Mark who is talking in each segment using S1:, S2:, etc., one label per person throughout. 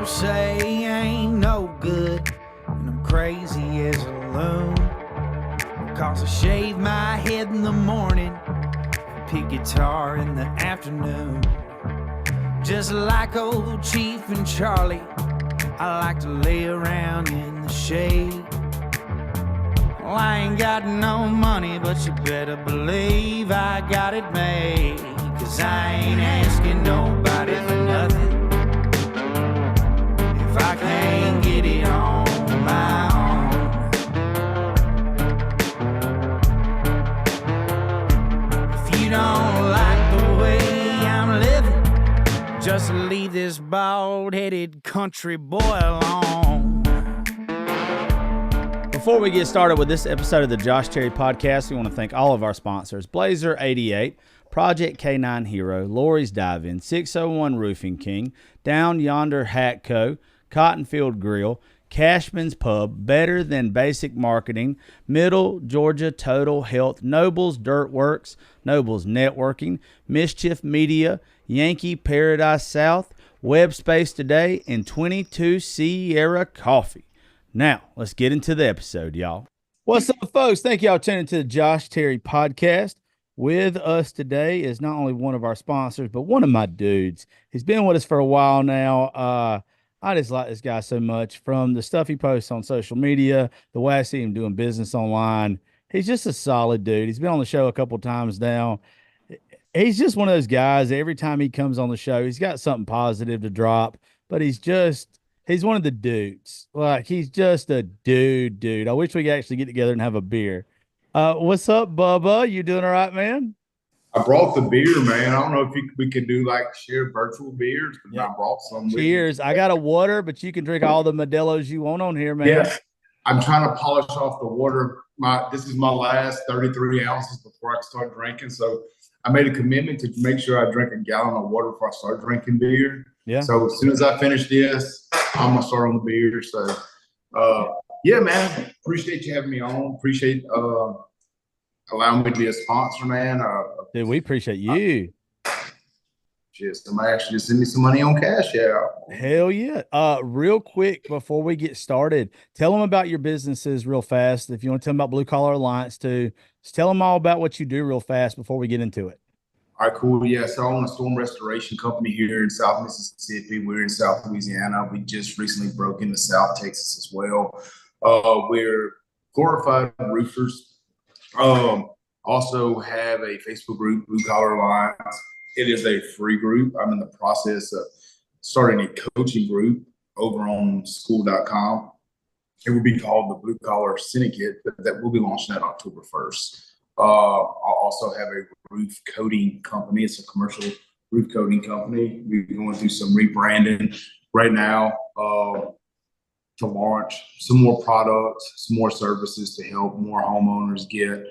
S1: People say I ain't no good, and I'm crazy as a loon. Cause I shave my head in the morning, pick guitar in the afternoon. Just like old Chief and Charlie, I like to lay around in the shade. Well, I ain't got no money, but you better believe I got it made. Cause I ain't asking nobody for nothing if I can't get it on my own. If you don't like the way I'm living, just leave this bald-headed country boy alone.
S2: Before we get started with this episode of the Josh Terry Podcast, we want to thank all of our sponsors: Blazer 88, Project K9 Hero, Lori's Dive-In, 601 Roofing King, Down Yonder Hat Co., Cottonfield Grill, Cashman's Pub, Better Than Basic Marketing, Middle Georgia Total Health, Nobles Dirt Works, Nobles Networking, Mischief Media, Yankee Paradise South, Web Space Today, and 22 Sierra Coffee. Now, let's get into the episode, y'all. What's up, folks? Thank y'all for tuning into the Josh Terry Podcast. With us today is not only one of our sponsors, but one of my dudes. He's been with us for a while now. I just like this guy so much. From the stuff he posts on social media, the way I see him doing business online, he's just a solid dude. He's been on the show a couple times now. He's just one of those guys, every time he comes on the show, he's got something positive to drop, but he's one of the dudes. Like, he's just a dude. I wish we could actually get together and have a beer. What's up, Bubba? You doing all right, man?
S3: I brought the beer, man. I don't know if we could do like share virtual beers, but I brought some.
S2: Cheers. I got a water, but you can drink all the Modelo's you want on here, man.
S3: Yeah. I'm trying to polish off the water. This is my last 33 ounces before I start drinking. So I made a commitment to make sure I drink a gallon of water before I start drinking beer. Yeah. So as soon as I finish this, I'm gonna start on the beer. So yeah, man. Appreciate you having me on. Appreciate allowing me to be a sponsor, man.
S2: Dude, we appreciate you.
S3: Somebody actually just send me some money on Cash App.
S2: Hell yeah. Real quick before we get started, tell them about your businesses real fast. If you want to tell them about Blue Collar Alliance too, just tell them all about what you do real fast before we get into it.
S3: All right, cool. Yeah, so I own a storm restoration company here in South Mississippi. We're in South Louisiana. We just recently broke into South Texas as well. We're glorified roofers. Also have a Facebook group, Blue Collar Alliance. It is a free group. I'm in the process of starting a coaching group over on school.com. It will be called the Blue Collar Syndicate, but that will be launching at October 1st. I'll also have a roof coating company. It's a commercial roof coating company. We're going through some rebranding right now to launch some more products, some more services to help more homeowners get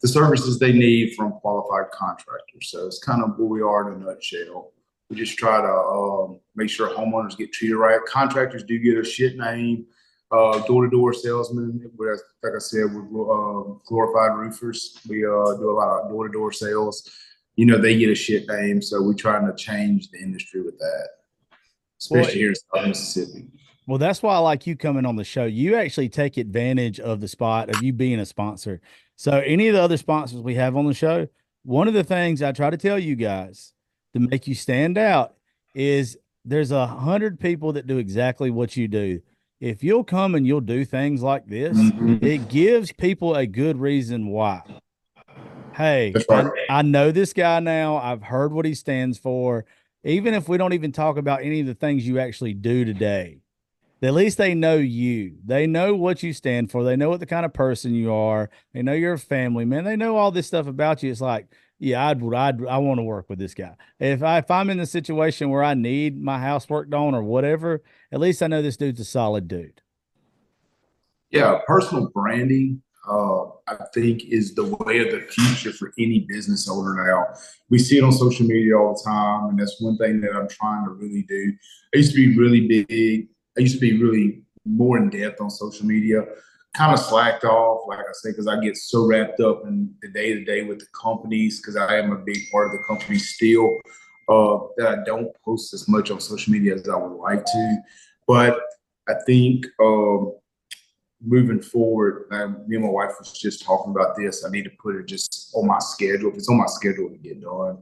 S3: the services they need from qualified contractors. So it's kind of where we are in a nutshell. We just try to make sure homeowners get treated right. Contractors do get a shit name. Door-to-door salesmen. Like I said, we're glorified roofers. We do a lot of door-to-door sales. You know, they get a shit name, so we're trying to change the industry with that, especially here in South Mississippi.
S2: Well, that's why I like you coming on the show. You actually take advantage of the spot of you being a sponsor. So any of the other sponsors we have on the show, one of the things I try to tell you guys to make you stand out is there's 100 people that do exactly what you do. If you'll come and you'll do things like this, it gives people a good reason why. Hey, I know this guy now. I've heard what he stands for. Even if we don't even talk about any of the things you actually do today, at least they know you. They know what you stand for. They know what the kind of person you are. They know you're a family man. They know all this stuff about you. It's like, yeah, I want to work with this guy. If I'm in the situation where I need my house worked on or whatever, at least I know this dude's a solid dude.
S3: Yeah, personal branding, I think, is the way of the future for any business owner now. We see it on social media all the time, and that's one thing that I'm trying to really do. I used to be really big. I used to be really more in depth on social media. Kind of slacked off, like I say, because I get so wrapped up in the day-to-day with the companies, because I am a big part of the company still. that I don't post as much on social media as I would like to. But I think moving forward, me and my wife was just talking about this. I need to put it just on my schedule. If it's on my schedule to get done.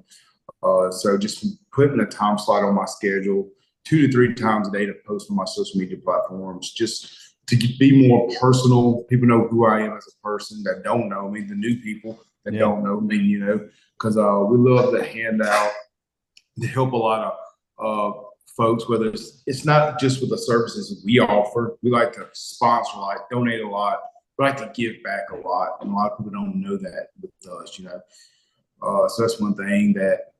S3: So just putting a time slot on my schedule 2 to 3 times a day to post on my social media platforms, just to be more personal. People know who I am as a person that don't know me, the new people that don't know me, because we love to hand out, to help a lot of folks, whether it's not just with the services we offer. We like to sponsor, like donate a lot. We like to give back a lot, and a lot of people don't know that with us, So that's one thing that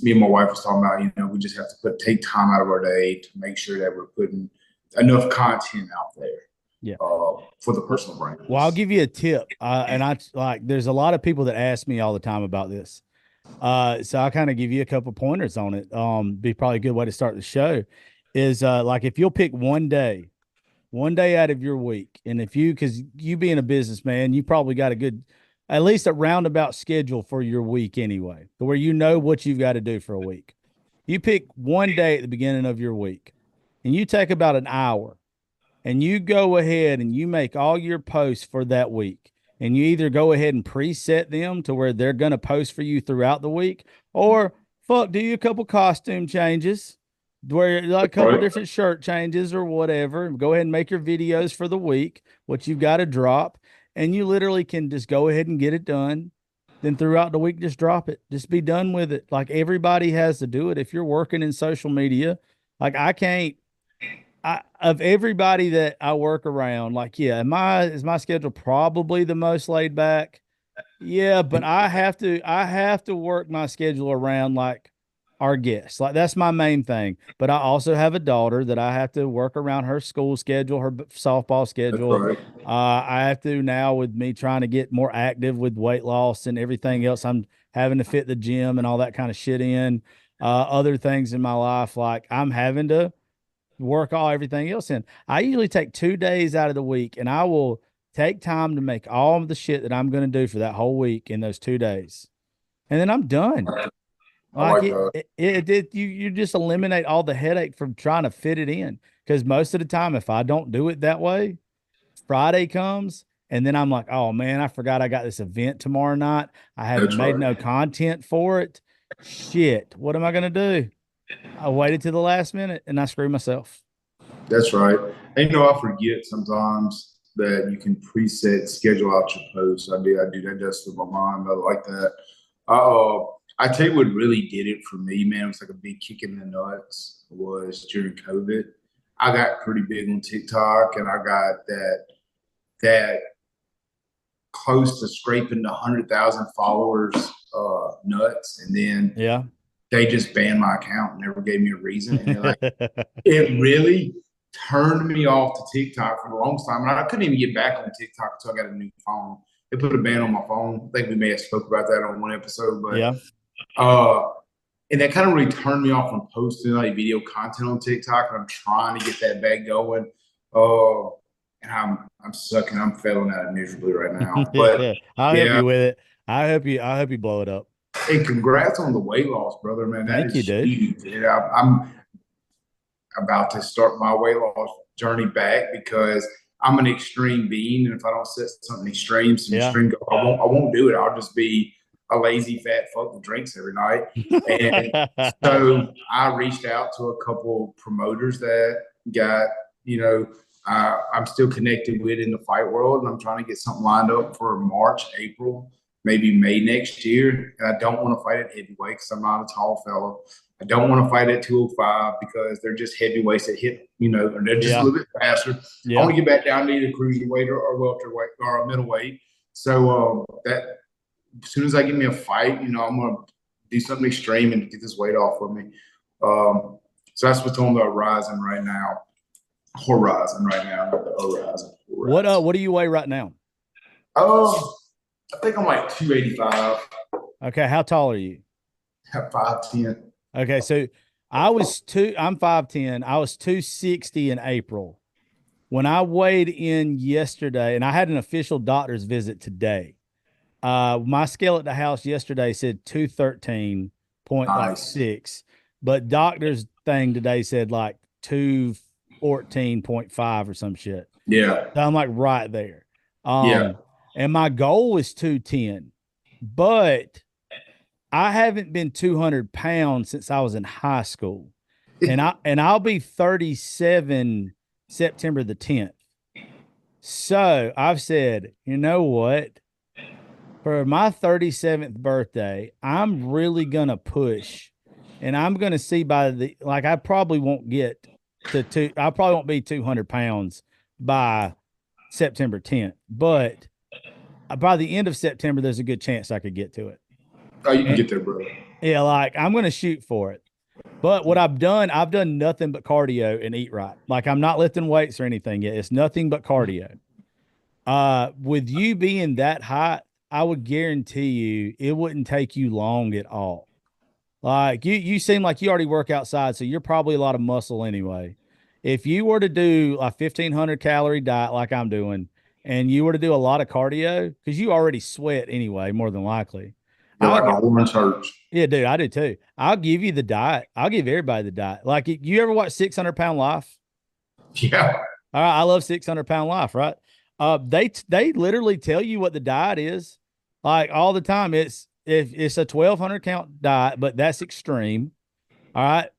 S3: me and my wife was talking about. We just have to take time out of our day to make sure that we're putting enough content out there. For the personal brand.
S2: Well, I'll give you a tip. There's a lot of people that ask me all the time about this. So I'll kind of give you a couple pointers on it. Be probably a good way to start the show is, if you'll pick one day out of your week. And because you being a businessman, you probably got at least a roundabout schedule for your week anyway, where you know what you've got to do for a week. You pick one day at the beginning of your week and you take about an hour and you go ahead and you make all your posts for that week. And you either go ahead and preset them to where they're going to post for you throughout the week, or do you a couple costume changes, where like a couple different shirt changes or whatever. Go ahead and make your videos for the week, what you've got to drop. And you literally can just go ahead and get it done. Then throughout the week, just drop it. Just be done with it. Like everybody has to do it. If you're working in social media, like of everybody that I work around, is my schedule probably the most laid back? Yeah, but I have to work my schedule around like our guests. Like that's my main thing. But I also have a daughter that I have to work around her school schedule, her softball schedule.
S3: Right.
S2: I have to now, with me trying to get more active with weight loss and everything else, I'm having to fit the gym and all that kind of shit in. Other things in my life, like I'm having to work everything else in. I usually take 2 days out of the week and I will take time to make all of the shit that I'm going to do for that whole week in those 2 days. And then I'm done. You just eliminate all the headache from trying to fit it in. Because most of the time, if I don't do it that way, Friday comes and then I'm like, oh man, I forgot I got this event tomorrow night. I haven't made no content for it. Shit, what am I going to do? I waited to the last minute and I screwed myself.
S3: That's right. And I forget sometimes that you can preset, schedule out your posts. I do that just with my mom. I like that. I tell you what really did it for me, man. It was like a big kick in the nuts was during COVID. I got pretty big on TikTok and I got that close to scraping the 100,000 followers nuts. And then they just banned my account and never gave me a reason. And it really turned me off to TikTok for the longest time. And I couldn't even get back on TikTok until I got a new phone. They put a ban on my phone. I think we may have spoke about that on one episode, but and that kind of really turned me off from posting like video content on TikTok. And I'm trying to get that back going. And I'm sucking. I'm failing at it miserably right now. But
S2: I'll help you with it. I hope you blow it up.
S3: Hey, congrats on the weight loss, brother, man. That
S2: Thank you, dude.
S3: Huge. And I'm about to start my weight loss journey back because I'm an extreme being, and if I don't set something extreme, I won't do it. I'll just be a lazy fat fuck that drinks every night. And so I reached out to a couple promoters that got, I'm still connected with in the fight world, and I'm trying to get something lined up for March, April, maybe May next year. And I don't want to fight at heavyweight because I'm not a tall fellow. I don't want to fight at 205 because they're just heavyweights that hit, and they're just a little bit faster. I want to get back down to either cruiserweight or welterweight or a middleweight. So that as soon as I get me a fight, I'm going to do something extreme and get this weight off of me. So that's what's on the horizon right now. Horizon.
S2: What do you weigh right now?
S3: I think I'm like 285.
S2: Okay, how tall are you?
S3: 5'10".
S2: Okay, so I'm 5'10". I was 260 in April. When I weighed in yesterday, and I had an official doctor's visit today. My scale at the house yesterday said 213.6. but doctor's thing today said like 214.5 or some shit.
S3: Yeah.
S2: So I'm like right there.
S3: Yeah.
S2: And my goal was 210, but I haven't been 200 pounds since I was in high school. I'll be 37 September the 10th. So I've said, you know what? For my 37th birthday, I'm really gonna push, and I'm gonna see by the like I probably won't get to two. I probably won't be 200 pounds by September 10th, but by the end of September, there's a good chance I could get to it.
S3: Oh, you can
S2: And
S3: get there, bro.
S2: yeah, like I'm gonna shoot for it. But what I've done nothing but cardio and eat right. Like I'm not lifting weights or anything yet. It's nothing but cardio. With you being that high, I would guarantee you it wouldn't take you long at all. Like you seem like you already work outside, so you're probably a lot of muscle anyway. If you were to do a 1,500 calorie diet like I'm doing, and you were to do a lot of cardio, because you already sweat anyway, more than likely.
S3: You're
S2: I'll
S3: like
S2: get,
S3: a orange church.
S2: yeah, dude, I do too. I'll give you the diet. I'll give everybody the diet. Like you ever watch 600 Pound Life?
S3: Yeah.
S2: All right, I love 600 Pound Life, right? They literally tell you what the diet is, like all the time. It's a 1,200 count diet, but that's extreme. All right,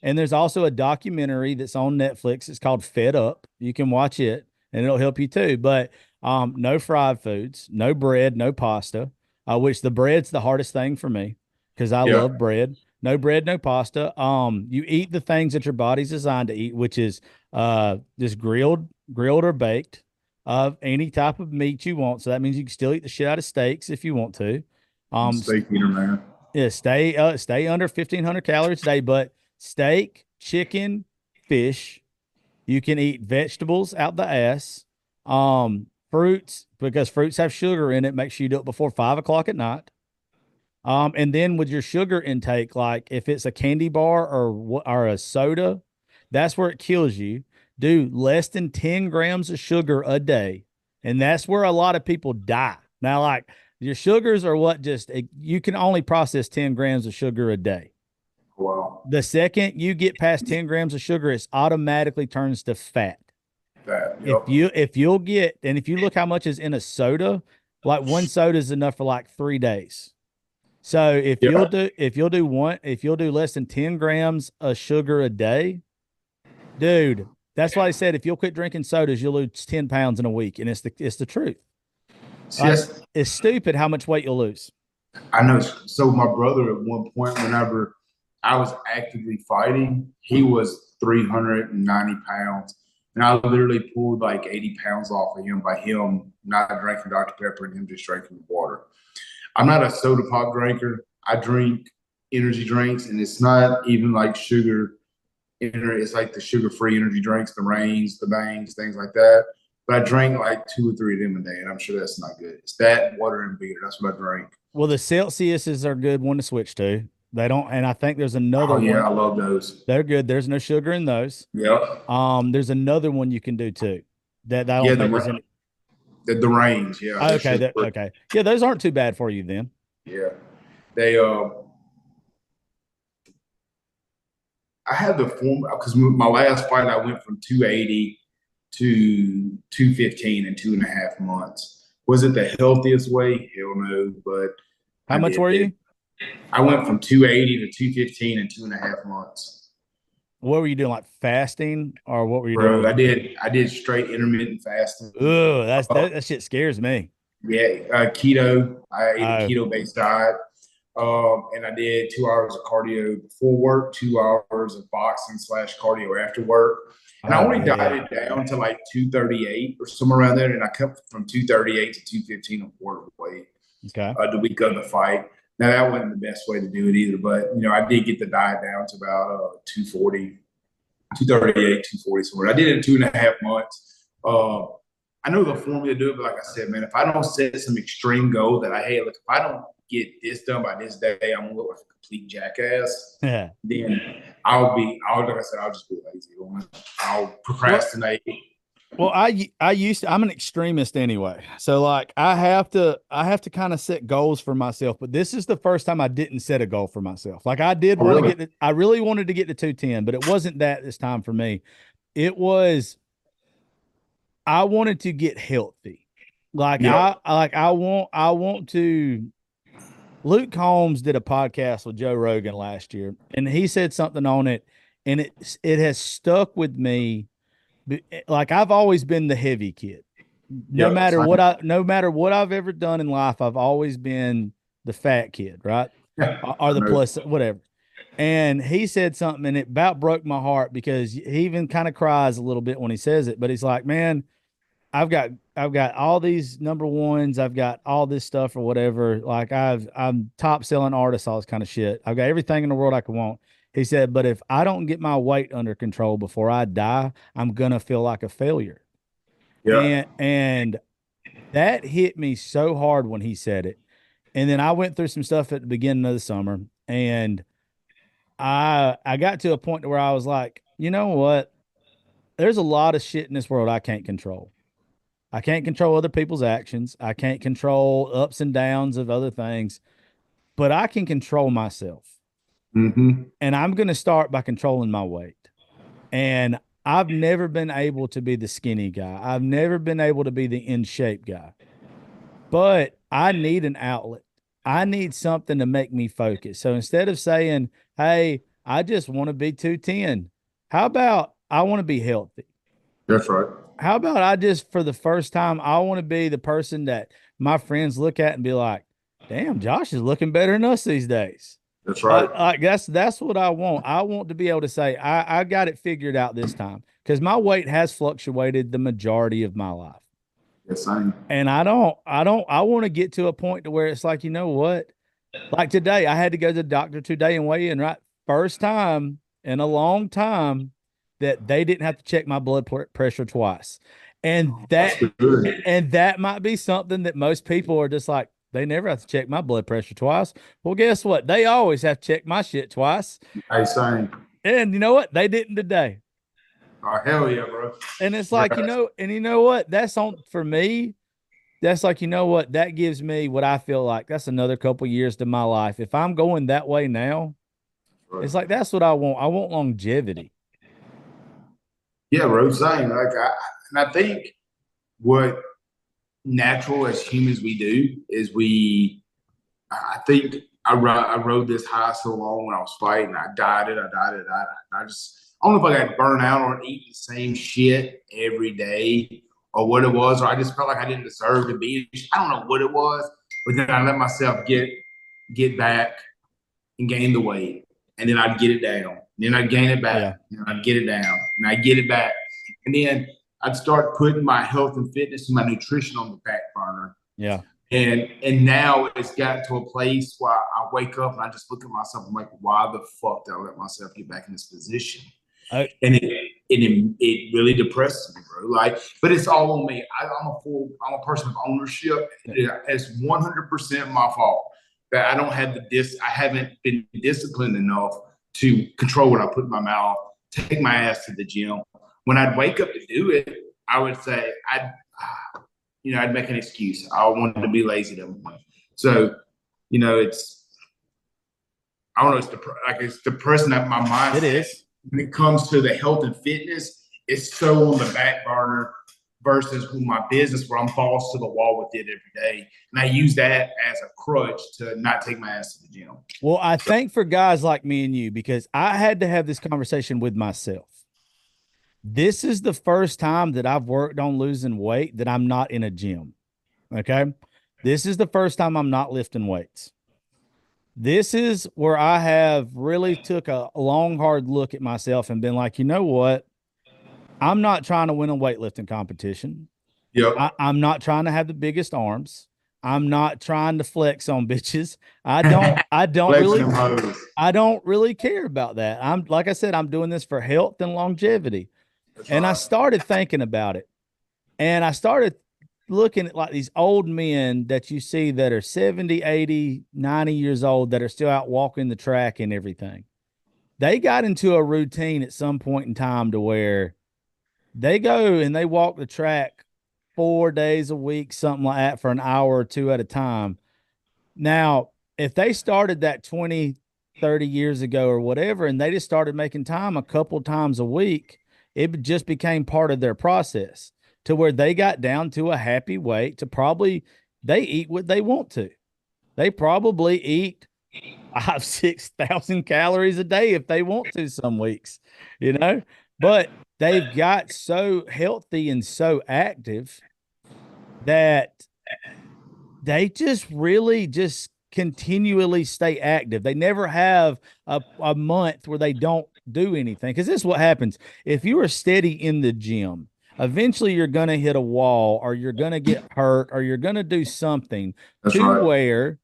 S2: and there's also a documentary that's on Netflix. It's called Fed Up. You can watch it, and it'll help you too. But no fried foods, no bread, no pasta. Which the bread's the hardest thing for me because I
S3: Yeah.
S2: love bread. No bread, no pasta. You eat the things that your body's designed to eat, which is just grilled or baked of any type of meat you want. So that means you can still eat the shit out of steaks if you want to.
S3: Steak eater, man.
S2: Yeah, stay under 1,500 calories a day, but steak, chicken, fish. You can eat vegetables out the ass. Fruits, because fruits have sugar in it, make sure you do it before 5 o'clock at night. And then with your sugar intake, like if it's a candy bar or a soda, that's where it kills you. Do less than 10 grams of sugar a day. And that's where a lot of people die. Now, like your sugars are what you can only process 10 grams of sugar a day.
S3: Wow.
S2: The second you get past 10 grams of sugar, it automatically turns to fat.
S3: That. Yep.
S2: If you look how much is in a soda, like one soda is enough for like 3 days. So if you'll do less than 10 grams of sugar a day, dude, that's why I said if you'll quit drinking sodas, you'll lose 10 pounds in a week. And it's the truth. Like,
S3: Yes.
S2: it's stupid how much weight you'll lose.
S3: I know. So my brother at one point, whenever I was actively fighting, he was 390 pounds. And I literally pulled like 80 pounds off of him by him not drinking Dr. Pepper and him just drinking water. I'm not a soda pop drinker. I drink energy drinks, and it's not even like sugar. It's like the sugar-free energy drinks, the Reigns, the Bangs, things like that. But I drank like 2 or 3 of them a day, and I'm sure that's not good. It's that, water, and beer. That's what I drink.
S2: Well, the Celsiuses are good one to switch to. They don't, and I think there's another
S3: Oh, yeah, I
S2: one.
S3: love those.
S2: They're good. There's no sugar in those.
S3: Yep.
S2: There's another one you can do too. That I
S3: Yeah,
S2: don't think there's any.
S3: the Reigns, yeah.
S2: Okay, okay. Yeah, those aren't too bad for you then.
S3: Yeah. They I had the form because my last fight I went from 280 to 215 in 2.5 months. Was it the healthiest way? Hell no. But
S2: How much were you?
S3: I went from 280 to 215 in 2.5 months.
S2: What were you doing? Like fasting, or what were you
S3: Bro,
S2: doing?
S3: I did straight intermittent fasting.
S2: Oh, that shit scares me.
S3: Yeah, keto. I ate a
S2: Oh.
S3: keto-based diet. And I did 2 hours of cardio before work, 2 hours of boxing / cardio after work. And I only dieted down to like 238 or somewhere around there. And I cut from 238 to 215 a quarter weight.
S2: Okay.
S3: The week of the fight. Now, that wasn't the best way to do it either. But, I did get the diet down to about 240, 238, 240 somewhere. I did it in 2.5 months. I know the formula to do it, but like I said, man, if I don't set some extreme goal that look, if I don't get this done by this day, I'm gonna look like a complete jackass.
S2: Yeah.
S3: Then like I said, I'll just be lazy. I'll procrastinate.
S2: Well, I'm an extremist anyway. So like I have to kind of set goals for myself, but this is the first time I didn't set a goal for myself. Like I did
S3: Oh,
S2: want to
S3: really?
S2: I really wanted to get to 210, but it wasn't that this time for me. It was I wanted to get healthy. Like
S3: Yep.
S2: I want to Luke Combs did a podcast with Joe Rogan last year, and he said something on it, and it has stuck with me. Like I've always been the heavy kid.
S3: Yep.
S2: No matter what I've ever done in life, I've always been the fat kid, right? Or
S3: I
S2: the
S3: know.
S2: plus whatever. And he said something, and it about broke my heart because he even kind of cries a little bit when he says it. But he's like, "Man, I've got all these number ones. I've got all this stuff or whatever. Like I'm top selling artist, all this kind of shit. I've got everything in the world I could want." He said, "But if I don't get my weight under control before I die, I'm gonna feel like a failure."
S3: Yep.
S2: And that hit me so hard when he said it. And then I went through some stuff at the beginning of the summer, and I got to a point where I was like, you know what? There's a lot of shit in this world I can't control. I can't control other people's actions. I can't control ups and downs of other things, but I can control myself.
S3: Mm-hmm.
S2: And I'm going to start by controlling my weight. And I've never been able to be the skinny guy. I've never been able to be the in shape guy, but I need an outlet. I need something to make me focus. So instead of saying, "Hey, I just want to be 210," how about I want to be healthy?
S3: That's right.
S2: How about I just, for the first time, I want to be the person that my friends look at and be like, "Damn, Josh is looking better than us these days."
S3: That's right.
S2: Like that's what I want. I want to be able to say I got it figured out this time because my weight has fluctuated the majority of my life,
S3: Yes, same.
S2: and I want to get to a point to where it's like, you know what? Like today, I had to go to the doctor today and weigh in, right? First time in a long time that they didn't have to check my pressure twice. And
S3: That's
S2: that
S3: good.
S2: and that might be something that most people are just like, they never have to check my blood pressure twice. Well, guess what? They always have to check my shit twice.
S3: Hey, same.
S2: And you know what? They didn't today.
S3: Oh, hell yeah, bro.
S2: And it's like,
S3: Congrats.
S2: and you know what? That's on for me. That's like, you know what? That gives me what I feel like that's another couple years to my life. If I'm going that way now,
S3: Right.
S2: it's like that's what I want. I want longevity.
S3: Yeah, bro. Same. And I think what natural as humans we do is I think I rode this high so long when I was fighting. I dieted. I just, I don't know if I got burnt out on eating the same shit every day or what it was, or I just felt like I didn't deserve to be. I don't know what it was, but then I let myself get back and gain the weight, and then I'd get it down. Then I'd gain it back,
S2: Yeah.
S3: and I'd get it down, and I'd get it back, and then I'd start putting my health and fitness and my nutrition on the back burner.
S2: Yeah.
S3: And now it's gotten to a place where I wake up and I just look at myself. I'm like, why the fuck did I let myself get back in this position?
S2: I,
S3: And it really depresses me, bro. Like, but it's all on me. I'm a person of ownership. It's 100% my fault that I don't have I haven't been disciplined enough to control what I put in my mouth, take my ass to the gym. When I'd wake up to do it, I would say I'd make an excuse. I wanted to be lazy that morning. So, I don't know. It's depressing that my mindset.
S2: it is.
S3: When it comes to the health and fitness, it's so on the back burner versus with my business where I'm balls to the wall with it every day. And I use that as a crutch to not take my ass to the gym.
S2: Well, I think for guys like me and you, because I had to have this conversation with myself. This is the first time that I've worked on losing weight that I'm not in a gym. Okay. This is the first time I'm not lifting weights. This is where I have really took a long, hard look at myself and been like, you know what? I'm not trying to win a weightlifting competition.
S3: Yep.
S2: I'm not trying to have the biggest arms. I'm not trying to flex on bitches. I don't really care about that. I'm like I said, I'm doing this for health and longevity.
S3: That's
S2: And I
S3: right.
S2: started thinking about it. And I started looking at like these old men that you see that are 70, 80, 90 years old that are still out walking the track and everything. They got into a routine at some point in time to where They go and they walk the track 4 days a week, something like that, for an hour or two at a time. Now, if they started that 20, 30 years ago or whatever, and they just started making time a couple times a week, it just became part of their process to where they got down to a happy weight to probably they eat what they want to. They probably eat 6,000 calories a day if they want to some weeks, you know, but they've got so healthy and so active that they just really just continually stay active. They never have a month where they don't do anything. Because this is what happens. If you are steady in the gym, eventually you're going to hit a wall or you're going to get hurt or you're going to do something
S3: That's
S2: to
S3: right.
S2: where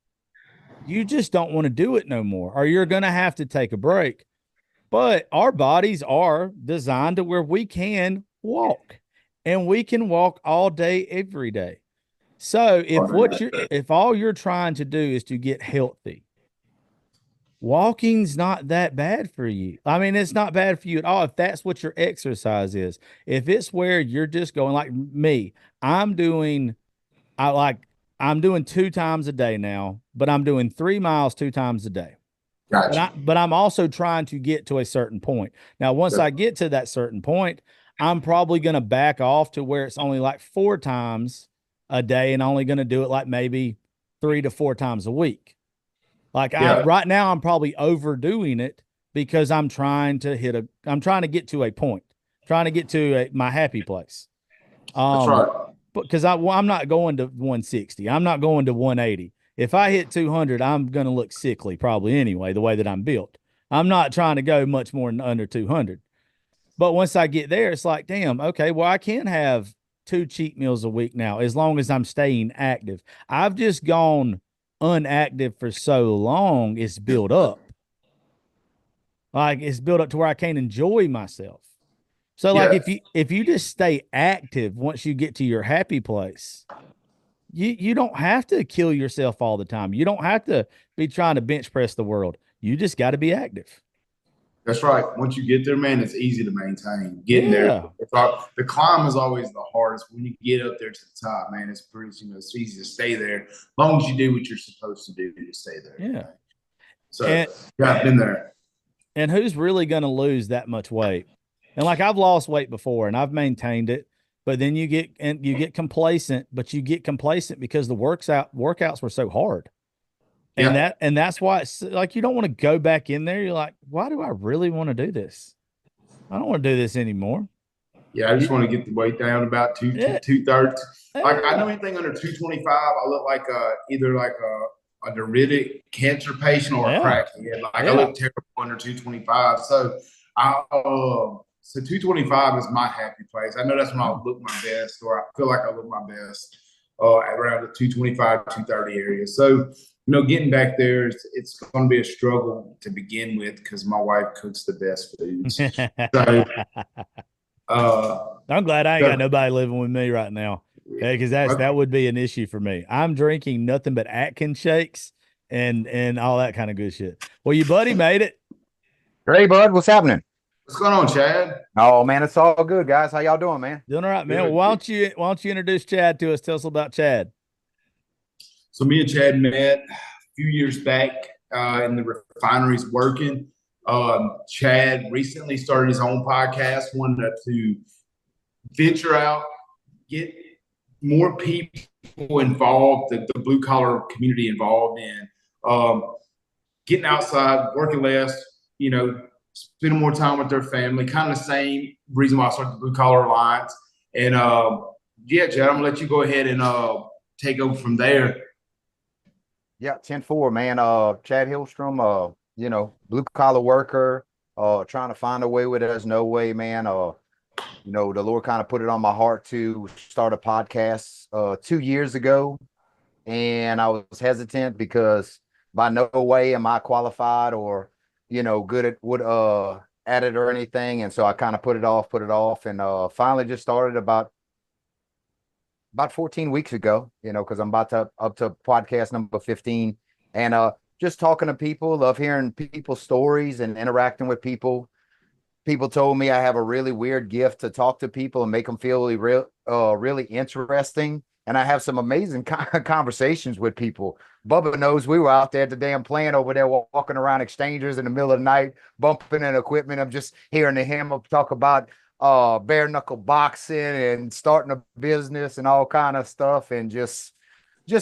S2: you just don't want to do it no more, or you're going to have to take a break. But our bodies are designed to where we can walk and we can walk all day, every day. So if all you're trying to do is to get healthy, walking's not that bad for you. I mean, it's not bad for you at all if that's what your exercise is. If it's where you're just going like me, I'm doing I like I'm doing 2 times a day now, but I'm doing 3 miles 2 times a day.
S3: Gotcha.
S2: But I'm also trying to get to a certain point. Now, once I get to that certain point, I'm probably going to back off to where it's only like 4 times a day and only going to do it like maybe 3 to 4 times a week. Like
S3: Yeah,
S2: right now, I'm probably overdoing it because I'm trying to get to a point, trying to get to my happy place.
S3: that's
S2: Um,
S3: right.
S2: because I'm not going to 160. I'm not going to 180. If I hit 200, I'm going to look sickly probably anyway, the way that I'm built. I'm not trying to go much more than under 200. But once I get there, it's like, damn, okay, well, I can have 2 cheat meals a week now as long as I'm staying active. I've just gone unactive for so long, it's built up. Like it's built up to where I can't enjoy myself. So like
S3: Yeah,
S2: if you just stay active once you get to your happy place, you don't have to kill yourself all the time. You don't have to be trying to bench press the world. You just got to be active.
S3: that's right. Once you get there, man, it's easy to maintain. Getting there,
S2: Yeah.
S3: the climb is always the hardest. When you get up there to the top, man, it's pretty, it's easy to stay there as long as you do what you're supposed to do to stay there.
S2: Yeah.
S3: So,
S2: And
S3: yeah, I've been there.
S2: and who's really going to lose that much weight? And like I've lost weight before and I've maintained it, but then you get complacent, but you get complacent because the workouts were so hard. And
S3: Yeah,
S2: that's why it's like you don't want to go back in there. You're like, why do I really want to do this? I don't want to do this anymore.
S3: yeah. I just want to get the weight down about
S2: Yeah,
S3: 230. Like I know
S2: yeah,
S3: anything under 225, I look like either like a neuritic cancer patient or a
S2: yeah,
S3: crackhead. Like I
S2: yeah.
S3: look terrible under 225. So 225 is my happy place. I know that's when I look my best, or I feel like I look my best around the 225, 230 area. So getting back there, it's going to be a struggle to begin with because my wife cooks the best foods. So,
S2: I'm glad I ain't got
S3: so
S2: nobody living with me right now. Because that would be an issue for me. I'm drinking nothing but Atkins shakes and all that kind of good shit. Well, your buddy made it.
S4: Hey, bud, what's happening?
S3: what's going on, Chad?
S4: Oh man, it's all good, guys. How y'all doing, man?
S2: Doing all right, man. Well,
S3: Good.
S2: why don't you introduce Chad to us? Tell us about Chad.
S3: So me and Chad met a few years back in the refineries working. Chad recently started his own podcast, wanted to venture out, get more people involved, the blue collar community involved in getting outside, working less, spending more time with their family. Kind of the same reason why I started the Blue Collar Alliance. And yeah, Chad, I'm gonna let you go ahead and take over from there.
S4: Yeah, 10-4, man. Chad Hillstrom, blue collar worker, trying to find a way where there's no way, man. The Lord kind of put it on my heart to start a podcast 2 years ago. And I was hesitant because by no way am I qualified or, good at it or anything. And so I kind of put it off, and finally just started about 14 weeks ago, because I'm about to up to podcast number 15, and just talking to people, love hearing people's stories and interacting with people. people told me I have a really weird gift to talk to people and make them feel really interesting. And I have some amazing conversations with people. Bubba knows we were out there at the damn plant over there walking around exchangers in the middle of the night, bumping in equipment. I'm just hearing him talk about bare knuckle boxing and starting a business and all kind of stuff, and just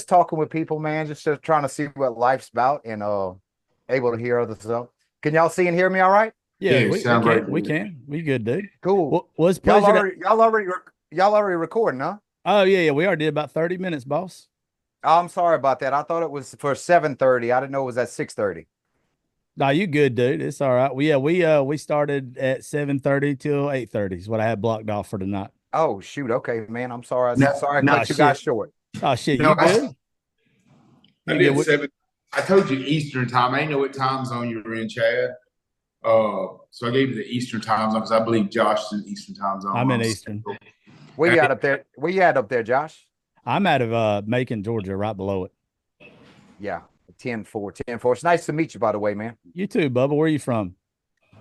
S4: talking with people, man, just trying to see what life's about, and able to hear other stuff. Can y'all see and hear me all right?
S2: Yeah,
S3: sound great.
S2: we can. We good, dude.
S4: Cool.
S2: Well, it's a pleasure.
S4: Y'all already recording, huh?
S2: Oh yeah, we already did about 30 minutes, boss.
S4: Oh, I'm sorry about that. I thought it was for 7:30. I didn't know it was at 6:30.
S2: No, you good, dude. It's all right. We started at 7:30 till 8:30 is what I had blocked off for tonight.
S4: Oh shoot. Okay, man. I'm sorry.
S3: No,
S4: Sorry I
S3: no,
S4: cut you guys short.
S2: Oh shit,
S3: No,
S2: you good?
S3: I did 7. I told you Eastern time. I didn't know what time zone you were in, Chad. So I gave you the Eastern time zone because I believe Josh is in Eastern time zone.
S2: I'm in Eastern.
S4: Where you at up there? Where you at up there, Josh?
S2: I'm out of Macon, Georgia, right below it.
S4: Yeah, 10-4. It's nice to meet you, by the way, man.
S2: You too, Bubba. Where are you from?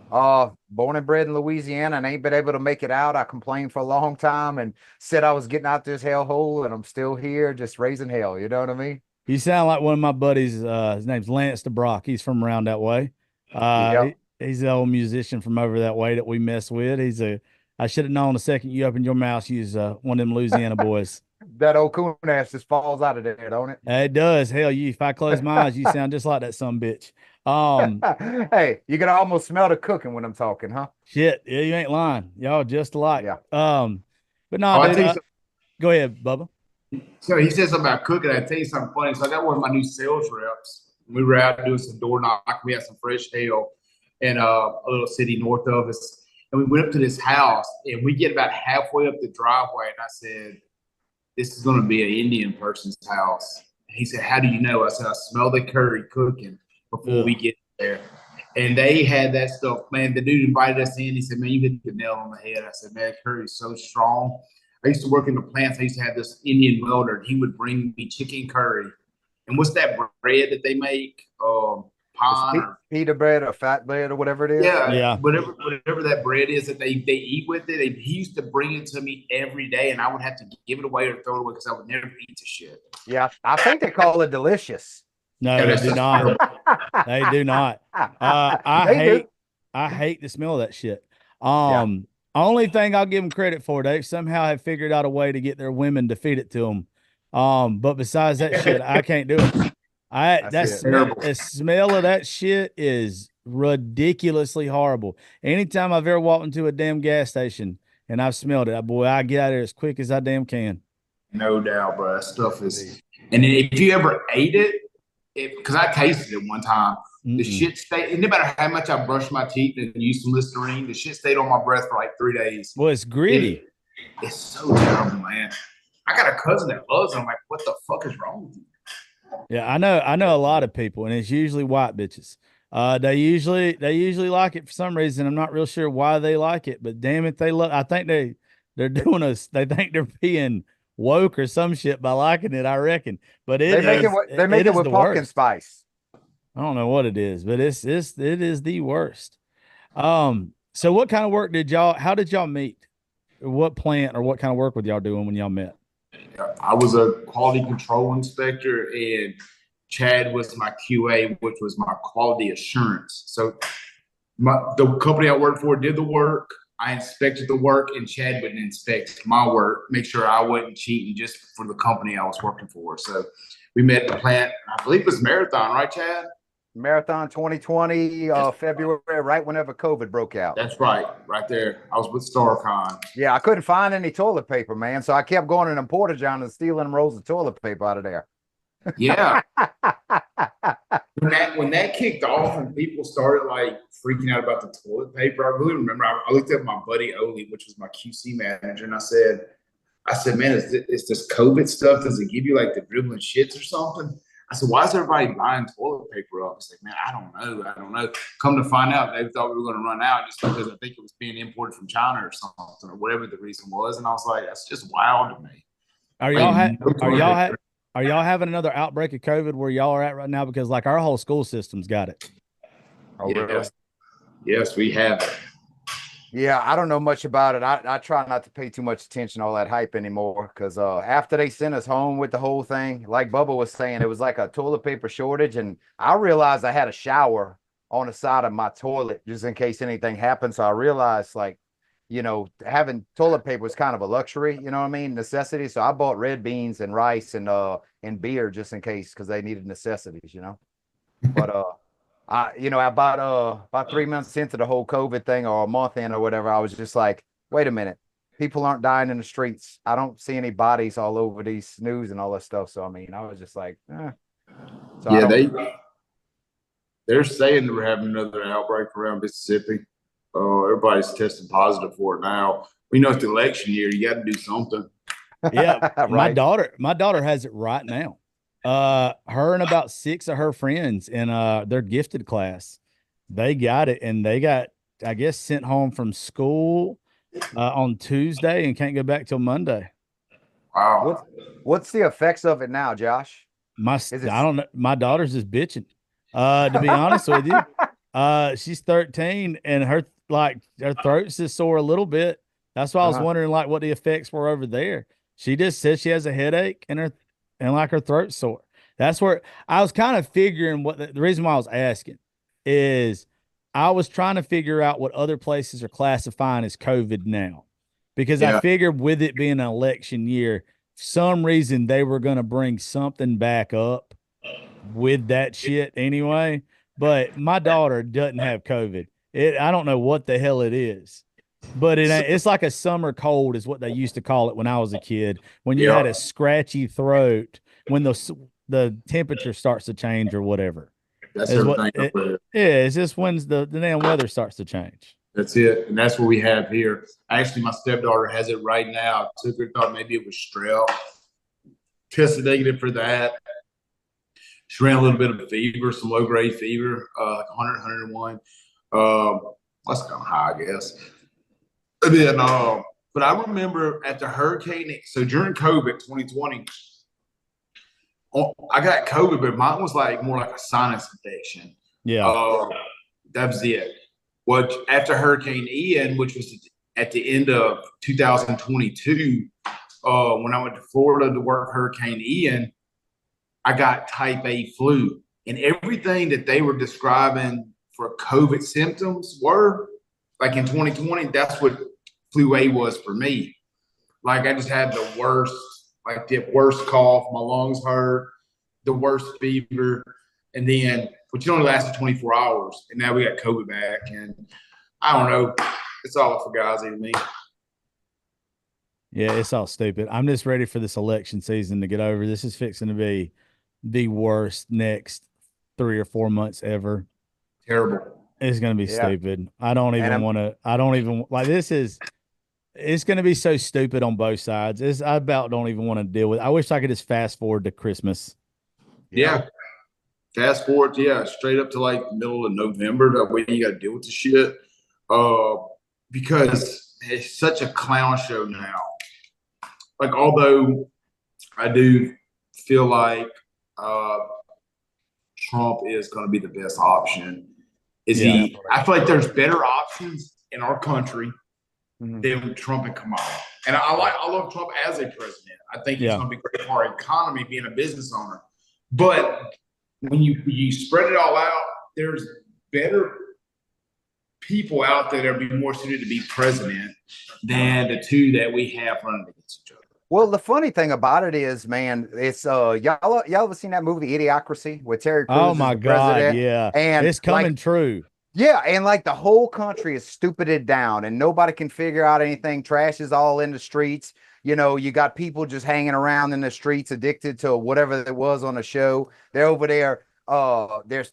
S4: Born and bred in Louisiana, and ain't been able to make it out. I complained for a long time and said I was getting out this hellhole, and I'm still here, just raising hell. You know what I mean?
S2: You sound like one of my buddies. His name's Lance DeBrock. He's from around that way.
S4: Yep.
S2: He's the old musician from over that way that we mess with. I should have known the second you opened your mouth, he's one of them Louisiana boys.
S4: That old coon ass just falls out of there, don't it?
S2: It does. Hell, if I close my eyes, you sound just like that son bitch.
S4: Hey, you can almost smell the cooking when I'm talking, huh?
S2: Shit, yeah, you ain't lying. Y'all just alike.
S4: Yeah.
S2: But no, dude, go ahead, Bubba.
S3: So he said something about cooking. I tell you something funny. So I got one of my new sales reps. We were out doing some door knocking. We had some fresh hail in a little city north of us. And we went up to this house, and we get about halfway up the driveway, and I said, this is going to be an Indian person's house. And he said, how do you know? I said, I smell the curry cooking before we get there. And they had that stuff. Man, the dude invited us in. He said, man, you hit the nail on the head. I said, man, curry is so strong. I used to work in the plants. I used to have this Indian welder, and he would bring me chicken curry. And what's that bread that they make?
S4: Pita bread or fat bread or whatever it is.
S3: Yeah. Whatever that bread is that they eat with it. He used to bring it to me every day, and I would have to give it away or throw it away because I would never eat the shit.
S4: Yeah, I think they call it delicious.
S2: No, they do not. They do not. I hate the smell of that shit. Only thing I'll give them credit for, they somehow have figured out a way to get their women to feed it to them. But besides that shit, I can't do it. The smell of that shit is ridiculously horrible. Anytime I've ever walked into a damn gas station and I've smelled it, boy, I get out of there as quick as I damn can.
S3: No doubt, bro. That stuff is. And then if you ever ate it, because I tasted it one time, the shit stayed. No matter how much I brushed my teeth and used some Listerine, the shit stayed on my breath for like 3 days.
S2: Well, it's gritty.
S3: It's so terrible, man. I got a cousin that loves it. I'm like, what the fuck is wrong with you?
S2: Yeah, I know a lot of people, and it's usually white bitches. They usually like it for some reason. I'm not real sure why they like it, but damn it, they love. I think they're doing us. They think they're being woke or some shit by liking it. I reckon, but they make it with pumpkin spice. I don't know what it is, but it is the worst. So what kind of work how did y'all meet? What plant or what kind of work were y'all doing when y'all met?
S3: I was a quality control inspector, and Chad was my QA, which was my quality assurance. So the company I worked for did the work. I inspected the work, and Chad would inspect my work, make sure I wasn't cheating just for the company I was working for. So we met at the plant. I believe it was Marathon, right, Chad?
S4: Marathon 2020, February, right whenever COVID broke out.
S3: That's right there. I was with StarCon.
S4: Yeah, I couldn't find any toilet paper, man. So I kept going in Porta John and stealing rolls of toilet paper out of there.
S3: Yeah. when that kicked off and people started like freaking out about the toilet paper, I really remember I looked at my buddy Oli, which was my QC manager, and I said, man, is this COVID stuff? Does it give you like the dribbling shits or something? I said, why is everybody buying toilet paper up? I said, man, I don't know. Come to find out, they thought we were going to run out just because I think it was being imported from China or something, or whatever the reason was. And I was like, that's just wild to me.
S2: Are y'all having another outbreak of COVID where y'all are at right now? Because like our whole school system's got it.
S4: Oh, really?
S3: Yes, we have it.
S4: Yeah, I don't know much about it. I try not to pay too much attention to all that hype anymore because after they sent us home with the whole thing, like Bubba was saying, it was like a toilet paper shortage, and I realized I had a shower on the side of my toilet just in case anything happened. So I realized, like, having toilet paper was kind of a luxury, you know what I mean, necessity. So I bought red beans and rice and beer just in case because they needed necessities. But about 3 months into the whole COVID thing or a month in or whatever, I was just like, wait a minute. People aren't dying in the streets. I don't see any bodies all over these news and all that stuff. So I mean, I was just like, eh. So
S3: Yeah, they're saying that we're having another outbreak around Mississippi. Everybody's testing positive for it now. We know it's the election year. You got to do something.
S2: Yeah,
S4: right.
S2: my daughter has it right now. Her and about 6 of her friends in their gifted class, they got it, and they got, I guess, sent home from school on Tuesday and can't go back till Monday.
S3: Wow.
S4: What's the effects of it now, Josh?
S2: I
S4: Is it
S2: don't know. My daughter's just bitching. To be honest with you, she's 13 and her throat's just sore a little bit. That's why I was wondering like what the effects were over there. She just said she has a headache and her throat's sore. That's where I was kind of figuring what the reason why I was asking is I was trying to figure out what other places are classifying as COVID now. Because I figured with it being an election year, for some reason they were going to bring something back up with that shit anyway. But my daughter doesn't have COVID. I don't know what the hell it is, but it's like a summer cold is what they used to call it when I was a kid. When you had a scratchy throat, when the temperature starts to change or whatever.
S3: That's
S2: Is what
S3: everything.
S2: it's just when the damn weather starts to change.
S3: That's it. And that's what we have here. Actually, my stepdaughter has it right now. Took her, thought maybe it was strep. Tested negative for that. She ran a little bit of fever, some low grade fever, like 100, 101. That's kind of high, I guess. And then, but I remember at the hurricane, so during COVID 2020, I got COVID, but mine was like more like a sinus infection.
S2: Yeah.
S3: That was it. What after Hurricane Ian, which was at the end of 2022, when I went to Florida to work Hurricane Ian, I got type A flu. And everything that they were describing for COVID symptoms were like in 2020, that's what flu A was for me. Like I just had the worst cough, my lungs hurt, the worst fever. And then, which only lasted 24 hours. And now we got COVID back. And I don't know. It's all for guys to me.
S2: Yeah, it's all stupid. I'm just ready for this election season to get over. This is fixing to be the worst next 3 or 4 months ever.
S3: Terrible.
S2: It's going to be stupid. I don't even like this it's going to be so stupid on both sides. I about don't even want to deal with it. I wish I could just fast forward to Christmas.
S3: Yeah. Fast forward, straight up to like the middle of November. That way you got to deal with the shit. Because it's such a clown show now. Like, although I do feel like Trump is going to be the best option. I feel like there's better options in our country than Trump and Kamala. And I love Trump as a president. I think he's going to be great for our economy, being a business owner. But when you spread it all out, there's better people out there that would be more suited to be president than the two that we have running against each other.
S4: Well, the funny thing about it is, man, it's y'all ever seen that movie Idiocracy with Terry Crews?
S2: Oh my God,
S4: president?
S2: yeah.
S4: And
S2: it's coming true.
S4: Yeah, and like the whole country is stupided down and nobody can figure out anything. Trash is all in the streets. You got people just hanging around in the streets addicted to whatever it was on the show. They're over there.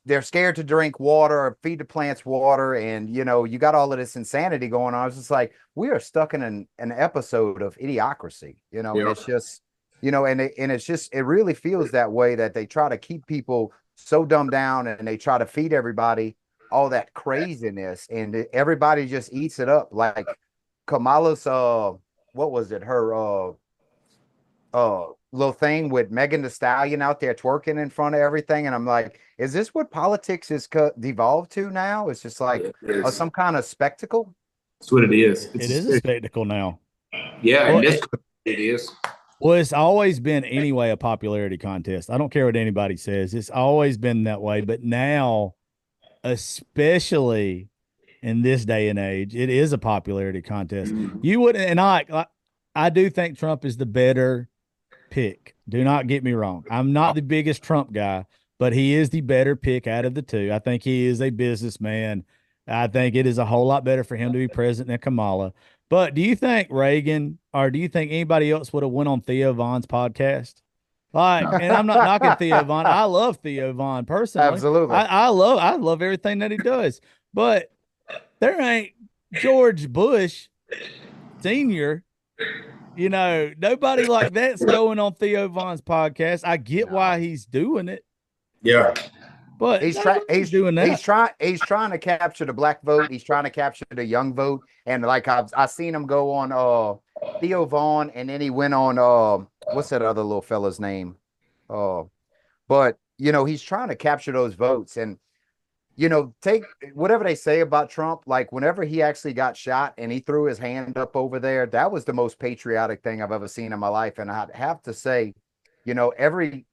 S4: They're scared to drink water or feed the plants water. And, you got all of this insanity going on. I was just like, we are stuck in an episode of Idiocracy, and it's just, it really feels that way, that they try to keep people so dumbed down and they try to feed everybody all that craziness and everybody just eats it up. Like Kamala's, what was it? Her, little thing with Megan Thee Stallion out there twerking in front of everything. And I'm like, is this what politics is devolved to now? It's just like some kind of spectacle.
S3: That's what it is.
S2: It is a spectacle now.
S3: Yeah,
S2: Well,
S3: and this it is.
S2: Well, it's always been anyway a popularity contest. I don't care what anybody says. It's always been that way. But now, especially in this day and age, it is a popularity contest. You wouldn't, and I do think Trump is the better pick. Do not get me wrong. I'm not the biggest Trump guy, but he is the better pick out of the two. I think he is a businessman. I think it is a whole lot better for him to be president than Kamala. But do you think Reagan or do you think anybody else would have went on Theo Von's podcast? Like, and I'm not knocking Theo Von. I love Theo Von personally.
S4: Absolutely.
S2: I love everything that he does. But there ain't George Bush Sr. You know, nobody like that's going on Theo Von's podcast. I get why he's doing it.
S3: Yeah.
S2: But
S4: he's
S2: doing that.
S4: He's trying to capture the black vote. He's trying to capture the young vote. And like I've seen him go on Theo Von, and then he went on what's that other little fella's name? But you know, he's trying to capture those votes. And you know, take whatever they say about Trump, like whenever he actually got shot and he threw his hand up over there, that was the most patriotic thing I've ever seen in my life. And I'd have to say, you know, every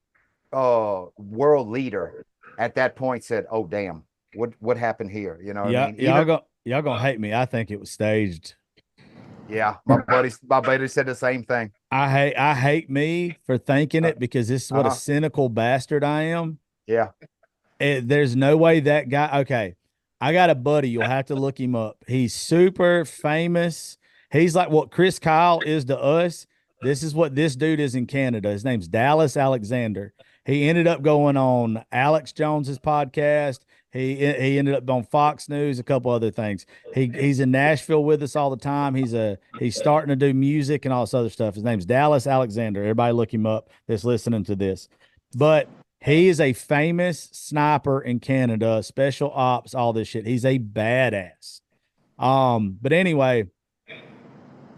S4: world leader at that point said, "Oh damn, what happened here?" You know,
S2: yeah,
S4: what I mean?
S2: y'all gonna hate me. I think it was staged.
S4: Yeah, my buddy said the same thing.
S2: I hate me for thinking it because this is what a cynical bastard I am.
S4: Yeah.
S2: There's no way that guy. Okay, I got a buddy. You'll have to look him up. He's super famous. He's like what Chris Kyle is to us. This is what this dude is in Canada. His name's Dallas Alexander. He ended up going on Alex Jones's podcast. He ended up on Fox News, a couple other things. He's in Nashville with us all the time. He's starting to do music and all this other stuff. His name's Dallas Alexander. Everybody look him up that's listening to this. But he is a famous sniper in Canada, special ops, all this shit. He's a badass. But anyway,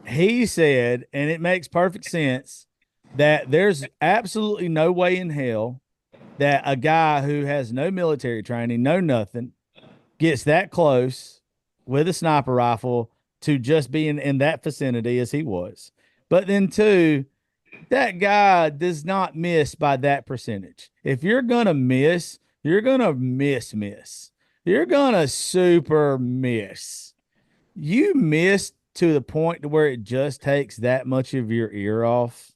S2: he said, and it makes perfect sense, that there's absolutely no way in hell that a guy who has no military training, no nothing, gets that close with a sniper rifle to just being in that vicinity as he was. But then, too, that guy does not miss by that percentage. If you're going to miss, you're going to miss. You're going to super miss. You miss to the point to where it just takes that much of your ear off.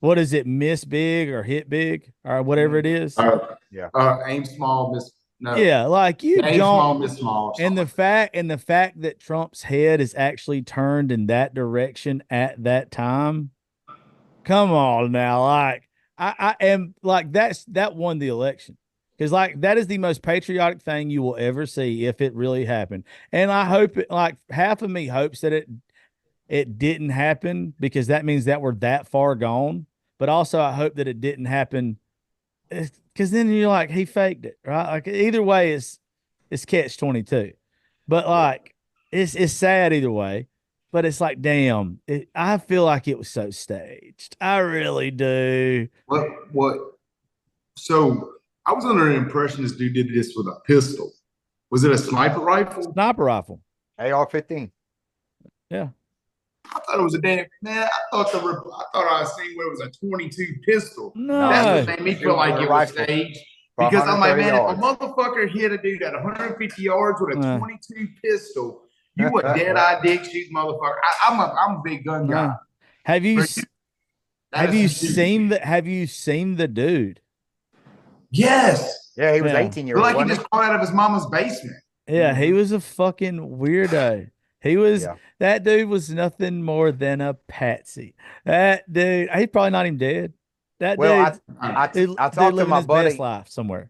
S2: What is it? Miss big or hit big or whatever it is.
S3: Aim small, miss. No.
S2: Yeah, like you
S3: aim
S2: don't.
S3: Small, miss small.
S2: And the fact that Trump's head is actually turned in that direction at that time. Come on now, like I am like that won the election because like that is the most patriotic thing you will ever see if it really happened. And I hope it, like half of me hopes that it didn't happen because that means that we're that far gone. But also, I hope that it didn't happen because then you're like, he faked it, right? Like either way, it's catch-22. But like, it's sad either way. But it's like, damn, I feel like it was so staged. I really do.
S3: What? So I was under the impression this dude did this with a pistol. Was it a sniper rifle?
S2: Sniper rifle.
S4: AR-15.
S2: Yeah.
S3: I thought it was a damn man. I thought I seen where it was a 22 pistol.
S2: No,
S3: that's what made me feel like it was staged. Because I'm like, man,
S4: yards.
S3: if a motherfucker hit a dude at 150 yards with a 22 pistol, you a dead-eye dick shooting motherfucker. I'm a big gun guy.
S2: Have you seen the dude?
S3: Yes.
S4: Yeah, he was 18 years old.
S3: Like he just crawled out of his mama's basement.
S2: Yeah, he was a fucking weirdo. He was that dude was nothing more than a patsy. That dude, he's probably not even dead. That dude,
S4: I talked to my buddy.
S2: Best life somewhere.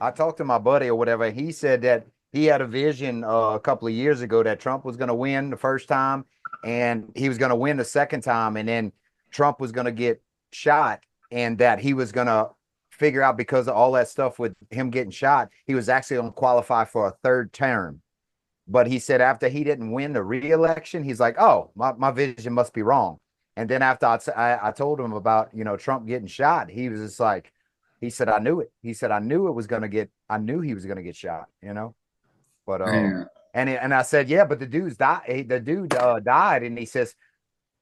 S4: I talked to my buddy or whatever. He said that he had a vision a couple of years ago that Trump was going to win the first time, and he was going to win the second time, and then Trump was going to get shot, and that he was going to figure out because of all that stuff with him getting shot, he was actually going to qualify for a third term. But he said after he didn't win the re-election, he's like, oh, my vision must be wrong. And then after I told him about, you know, Trump getting shot, he was just like, he said, I knew it. He said, I knew he was going to get shot, you know. But And I said, yeah, but the dude's died. The dude died, and he says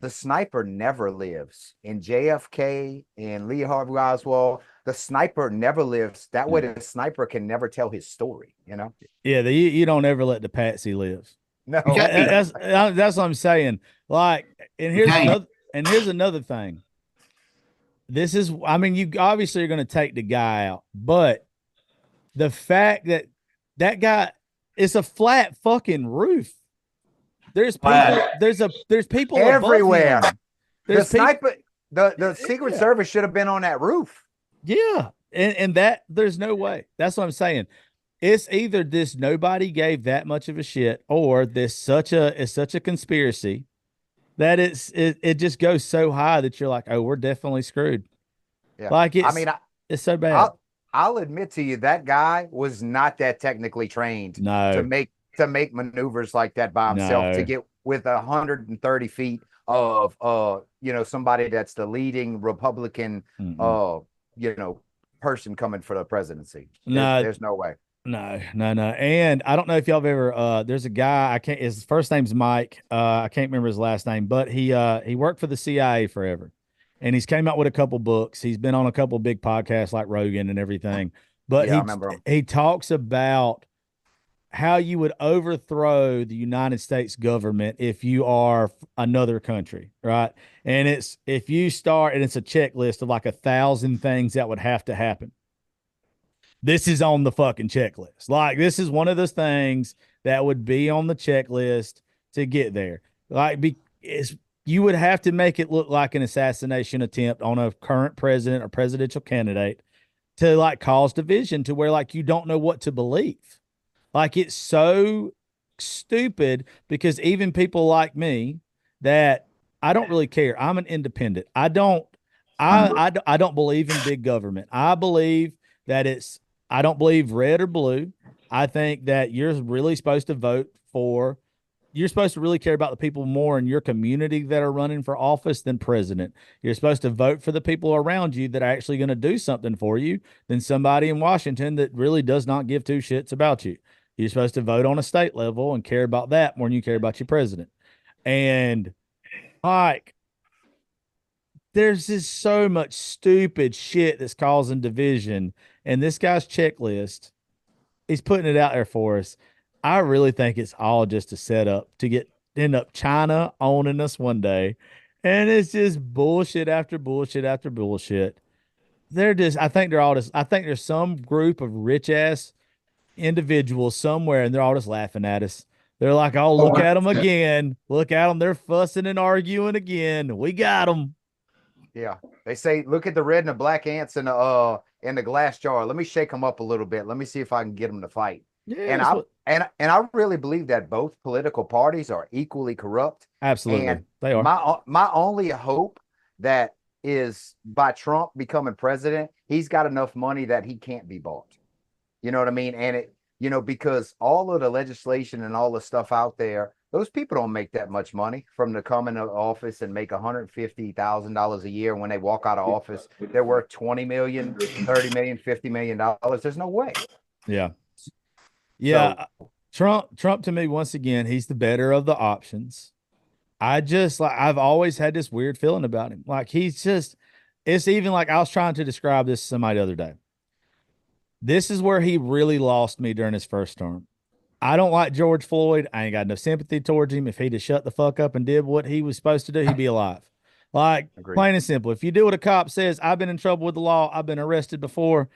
S4: the sniper never lives. In JFK, in Lee Harvey Oswald, the sniper never lives. That way, the sniper can never tell his story.
S2: Yeah, you don't ever let the patsy live.
S4: No.
S2: That's what I'm saying. Like, and here's another thing. This is, I mean, you obviously are going to take the guy out, but the fact that that guy, it's a flat fucking roof. There's people. There's people
S4: everywhere.
S2: Above him.
S4: The sniper, the Secret Service should have been on that roof.
S2: Yeah, and that there's no way. That's what I'm saying. It's either this nobody gave that much of a shit, or it's such a conspiracy that it just goes so high that you're like, oh, we're definitely screwed.
S4: Yeah,
S2: Like it's so bad.
S4: I'll admit to you that guy was not that technically trained to make maneuvers like that by himself, to get with 130 feet of somebody that's the leading Republican person coming for the presidency. There's no way.
S2: No. And I don't know if y'all have ever there's a guy, his first name's Mike. I can't remember his last name, but he worked for the CIA forever. And he's came out with a couple books. He's been on a couple big podcasts like Rogan and everything. But
S4: I remember him.
S2: He talks about how you would overthrow the United States government if you are another country, right? And it's a checklist of like 1,000 things that would have to happen. This is on the fucking checklist. Like, this is one of those things that would be on the checklist to get there. Like, you would have to make it look like an assassination attempt on a current president or presidential candidate to like cause division to where like you don't know what to believe. Like, it's so stupid because even people like me that I don't really care. I'm an independent. I don't believe in big government. I believe that I don't believe red or blue. I think that you're really supposed to you're supposed to really care about the people more in your community that are running for office than president. You're supposed to vote for the people around you that are actually going to do something for you than somebody in Washington that really does not give two shits about you. You're supposed to vote on a state level and care about that more than you care about your president. And like, there's just so much stupid shit that's causing division. And this guy's checklist, he's putting it out there for us. I really think it's all just a setup to end up China owning us one day. And it's just bullshit after bullshit after bullshit. I think there's some group of rich ass individuals somewhere and they're all just laughing at us. They're like, oh, look at them again. Look at them. They're fussing and arguing again. We got them.
S4: Yeah. They say, look at the red and the black ants in the glass jar. Let me shake them up a little bit. Let me see if I can get them to fight. Yeah, and I really believe that both political parties are equally corrupt.
S2: Absolutely.
S4: And
S2: they are.
S4: My only hope that is by Trump becoming president, he's got enough money that he can't be bought. You know what I mean? And because all of the legislation and all the stuff out there, those people don't make that much money from the coming to office and make $150,000 a year. When they walk out of office, they're worth $20 million, $30 million, $50 million. There's no way.
S2: Yeah. Yeah. So, Trump to me, once again, he's the better of the options. I've always had this weird feeling about him. Like, it's even like I was trying to describe this to somebody the other day. This is where he really lost me during his first term. I don't like George Floyd. I ain't got no sympathy towards him. If he'd have shut the fuck up and did what he was supposed to do, he'd be alive. Like, plain and simple. If you do what a cop says, I've been in trouble with the law. I've been arrested before.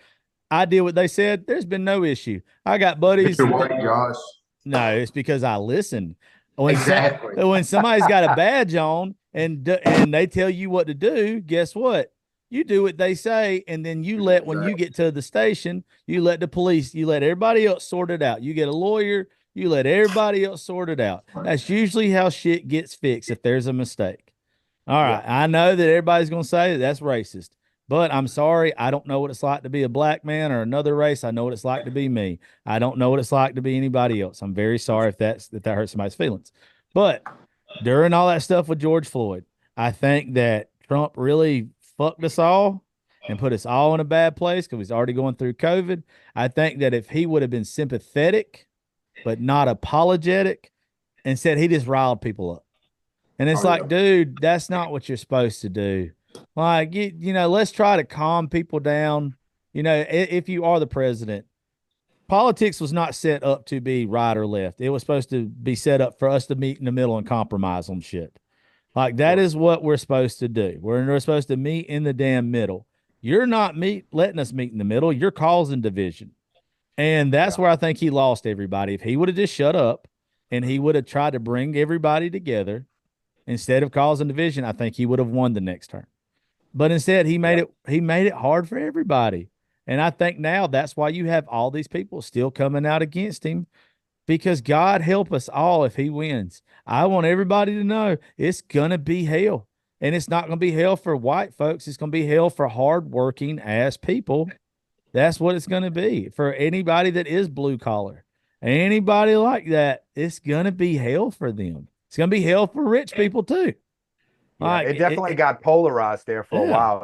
S2: I did what they said. There's been no issue. I got buddies.
S3: Josh.
S2: No, it's because I listened. When
S3: Exactly.
S2: when somebody's got a badge on and they tell you what to do, guess what? You do what they say, and then when you get to the station, you let the police, you let everybody else sort it out. You get a lawyer, you let everybody else sort it out. That's usually how shit gets fixed if there's a mistake. All right, I know that everybody's going to say that's racist, but I'm sorry, I don't know what it's like to be a black man or another race. I know what it's like to be me. I don't know what it's like to be anybody else. I'm very sorry if that hurts somebody's feelings. But during all that stuff with George Floyd, I think that Trump really fucked us all and put us all in a bad place because he's already going through COVID. I think that if he would have been sympathetic but not apologetic. Instead, he just riled people up. And it's like, dude, that's not what you're supposed to do. Like, let's try to calm people down. If you are the president, politics was not set up to be right or left. It was supposed to be set up for us to meet in the middle and compromise on shit. Like, that is what we're supposed to do. We're supposed to meet in the damn middle. You're not letting us meet in the middle. You're causing division. And that's where I think he lost everybody. If he would have just shut up and he would have tried to bring everybody together instead of causing division, I think he would have won the next term. But instead, he made it hard for everybody. And I think now that's why you have all these people still coming out against him, because God help us all if he wins. I want everybody to know it's going to be hell. And it's not going to be hell for white folks. It's going to be hell for hardworking ass people. That's what it's going to be for anybody that is blue collar. Anybody like that, it's going to be hell for them. It's going to be hell for rich people too.
S4: Yeah, it definitely got polarized there for a while,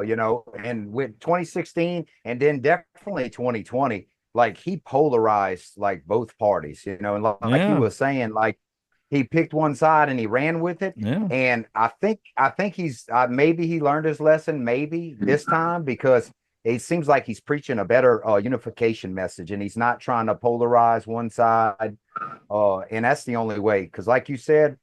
S4: and with 2016 and then definitely 2020, like he polarized like both parties, and like he was saying, like he picked one side and he ran with it.
S2: Yeah.
S4: And I think he's maybe he learned his lesson maybe this time, because it seems like he's preaching a better unification message, and he's not trying to polarize one side. And that's the only way, because like you said,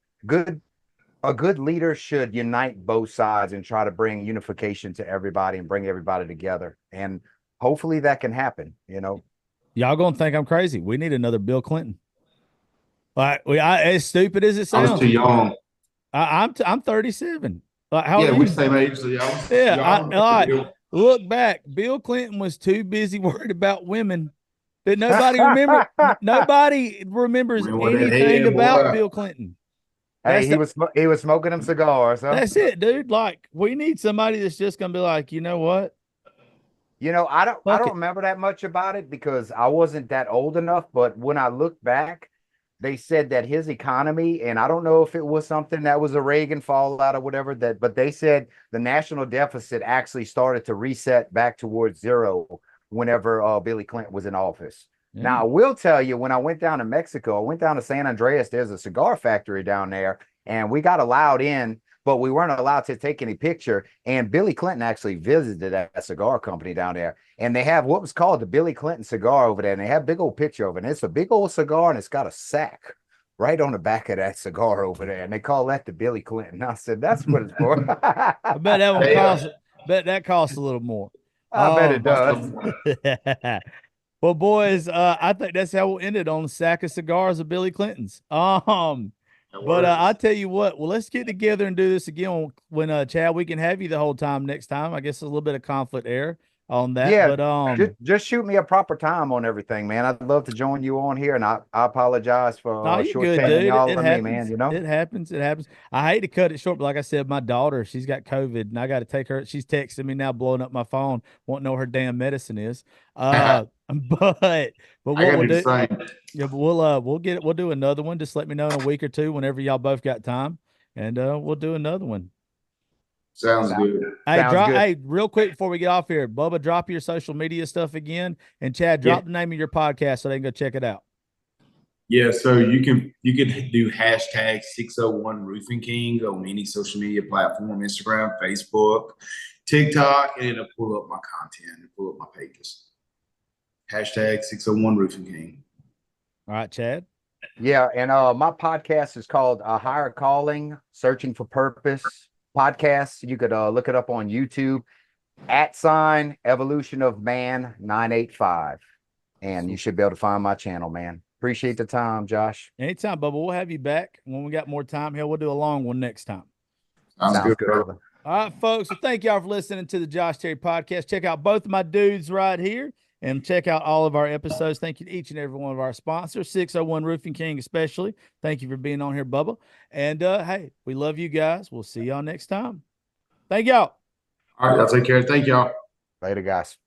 S4: a good leader should unite both sides and try to bring unification to everybody and bring everybody together. And hopefully that can happen,
S2: Y'all gonna think I'm crazy. We need another Bill Clinton. Like, as stupid as it sounds.
S3: I was too young.
S2: I'm 37. Like, how
S3: we same age. So
S2: look back. Bill Clinton was too busy worried about women that nobody remembers anything about Bill Clinton.
S4: Hey, he was smoking them cigars. Huh?
S2: That's it, dude. Like, we need somebody that's just gonna be like, you know what?
S4: I don't remember that much about it because I wasn't that old enough. But when I look back, they said that his economy, and I don't know if it was something that was a Reagan fallout or whatever, but they said the national deficit actually started to reset back towards zero whenever Billy Clinton was in office. Yeah. Now, I will tell you, when I went down to Mexico, I went down to San Andreas, there's a cigar factory down there, and we got allowed in, but we weren't allowed to take any picture. And Billy Clinton actually visited that cigar company down there, and they have what was called the Billy Clinton cigar over there, and they have a big old picture of it. And it's a big old cigar, and it's got a sack right on the back of that cigar over there, and they call that the Billy Clinton. I said, that's what it's for.
S2: I bet that one costs. Bet that costs a little more.
S4: I bet it does.
S2: Well, boys, I think that's how we'll end it, on a sack of cigars of Billy Clinton's. But I tell you what, well, let's get together and do this again when Chad, we can have you the whole time next time. I guess a little bit of conflict error on that.
S4: Yeah,
S2: but
S4: just shoot me a proper time on everything, man. I'd love to join you on here, and I apologize for short-changing y'all on me, man.
S2: It happens. I hate to cut it short, but like I said, my daughter, she's got COVID, and I got to take her. She's texting me now, blowing up my phone, won't know what her damn medicine is. But what we'll do, but we'll do another one. Just let me know in a week or two whenever y'all both got time, and we'll do another one.
S3: Sounds good.
S2: Hey, real quick before we get off here, Bubba, drop your social media stuff again, and Chad, drop the name of your podcast so they can go check it out.
S3: Yeah, so you can do hashtag 601 Roofing King on any social media platform, Instagram, Facebook, TikTok, and it'll pull up my content and pull up my pages. Hashtag 601 Roofing King.
S2: All right, Chad.
S4: Yeah, and my podcast is called A Higher Calling, Searching for Purpose podcast. You could look it up on YouTube @ Evolution of Man 985, and you should be able to find my channel, man. Appreciate the time, Josh.
S2: Anytime, Bubba. We'll have you back when we got more time. Hell, we'll do a long one next time.
S3: Sounds good.
S2: All right, folks. So thank y'all for listening to the Josh Terry podcast. Check out both of my dudes right here, and check out all of our episodes. Thank you to each and every one of our sponsors, 601 Roofing King especially. Thank you for being on here, Bubba. And, hey, we love you guys. We'll see y'all next time. Thank y'all.
S3: All right, y'all take care. Thank y'all.
S4: Later, guys.